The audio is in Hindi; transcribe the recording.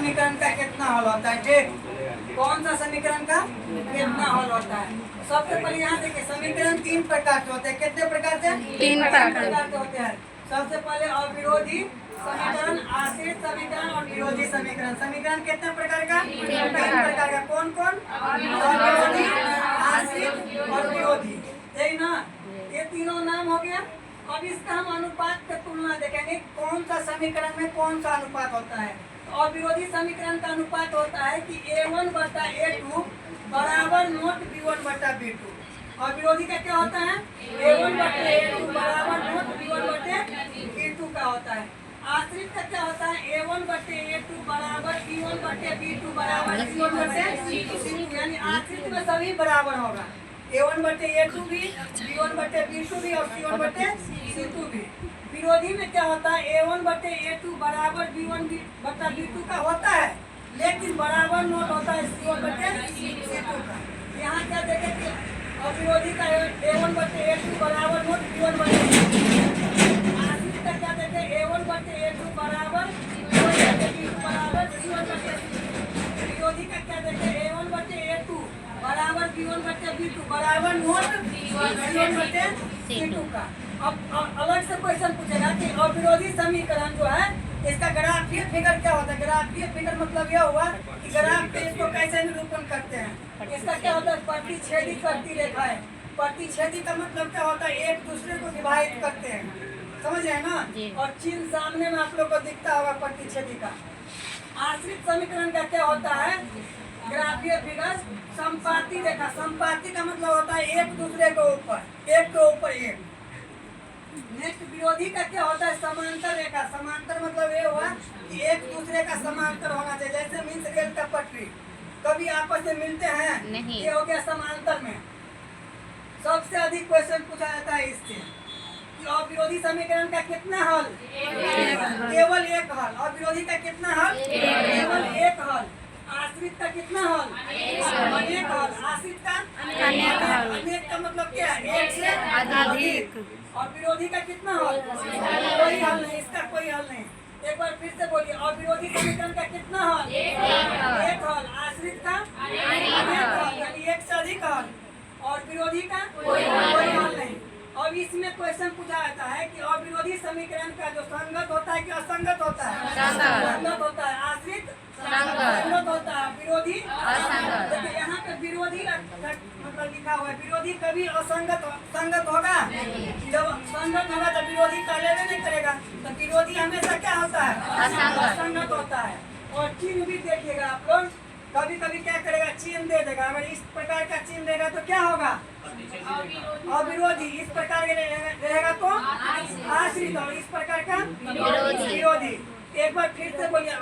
समीकरण का कितना हल होता है? ठीक, कौन सा समीकरण का कितना हल होता है? सबसे पहले यहाँ देखिए, समीकरण तीन प्रकार के होते हैं। कितने प्रकार से? तीन प्रकार के होते हैं। सबसे पहले अविरोधी समीकरण, आश्रित समीकरण और विरोधी समीकरण। समीकरण कितने प्रकार का? तीन प्रकार का। कौन कौन? अविरोधी, आश्रित और विरोधी, यही ना? ये तीनों नाम हो गया। अब इसका हम अनुपात की तुलना देखेंगे, कौन सा समीकरण में कौन सा अनुपात होता है। तो अविरोधी समीकरण का अनुपात होता है कि A1 बटा A2 बराबर नोट B1 बटा B2। और विरोधी का क्या होता है? A1 बटे A2 बराबर नोट B1 बटे B2 का होता है। आश्रित का क्या होता है? A1 बटे A2 बराबर B1 बटे B2 बराबर C1 बटे C2, यानी आश्रित में सभी बराबर होगा। A1 बटे A2 भी, B1 बटे B2 भी और C1 बटे C2 भी। विरोधी में क्या होता है? A1 बटे A2 बराबर B1 बटा B2 का होता है, लेकिन बराबर नोट होता है C1 बटे C2 का। यहाँ क्या देखें कि अविरोधी का A1 बटे A2 बराबर नोट B1 बटे B2। आश्रित का क्या देखें? A1 बटे A2 बराबर B1 बटे B2 बराबर C1 बटे C2। विरोधी का क्या देखें? A1 बटे A2 बराबर B1 बटे B2 बराबर नोट C1 बटे C2 का। अब अलग से क्वेश्चन पूछेगा कि अविरोधी समीकरण जो है, इसका ग्राफीय फिगर क्या होता है? ग्राफीय फिगर मतलब यह हुआ कि ग्राफ पे इसको कैसे निरूपण करते हैं। इसका क्या होता है? प्रतिच्छेदी करती रेखा है। प्रतिच्छेदी का मतलब क्या होता है? एक दूसरे को विभाजित करते हैं, समझ रहे हैं ना? और चिन्ह सामने में आप लोग को दिखता होगा प्रतिच्छेदी का। आश्रित समीकरण का क्या होता है? ग्राफीय फिगर संपाती रेखा। संपाती का मतलब होता है एक दूसरे के ऊपर, एक के ऊपर एक। नेक्स्ट विरोधी का क्या होता है? समांतर रेखा। समांतर मतलब ये हुआ कि एक दूसरे का समांतर होना चाहिए, जैसे मीन्स रेल का पटरी कभी आपस में मिलते हैं नहीं। ये हो गया समांतर में। सबसे अधिक क्वेश्चन पूछा जाता है इससे कि अविरोधी समीकरण का कितना हल? केवल एक हल। अविरोधी का कितना हल? केवल एक हल। आश्रित का कितना हल? अनेक हल। आश्रित का अनेक हल। अनेक का मतलब क्या है? एक से अधिक। और विरोधी का कितना हल? कोई हल नहीं, इसका कोई हल नहीं। एक बार फिर से बोलिए, अविरोधी समीकरण का कितना हल? एक हल। आश्रित का अनेक हल, यानी एक से अधिक हल। और विरोधी का कोई हल नहीं। अब इसमें क्वेश्चन पूछा जाता है कि अविरोधी समीकरण का जो संगत होता है कि असंगत होता है? संगत होता है। आश्रित संगत होता है, विरोधी असंगत। देखिए यहाँ पे विरोधी मतलब लिखा हुआ है, विरोधी कभी संगत होगा? जब संगत होगा तो विरोधी पहले नहीं करेगा, तो विरोधी हमेशा क्या होता है? असंगत होता है। और चिन्ह भी देखिएगा आप लोग, कभी कभी क्या करेगा? चिन्ह दे देगा। अगर इस प्रकार का चिन्ह देगा तो क्या होगा? अविरोधी। इस प्रकार के रहेगा तो आश्रित, और इस प्रकार का विरोधी। एक बार फिर से बोलिए।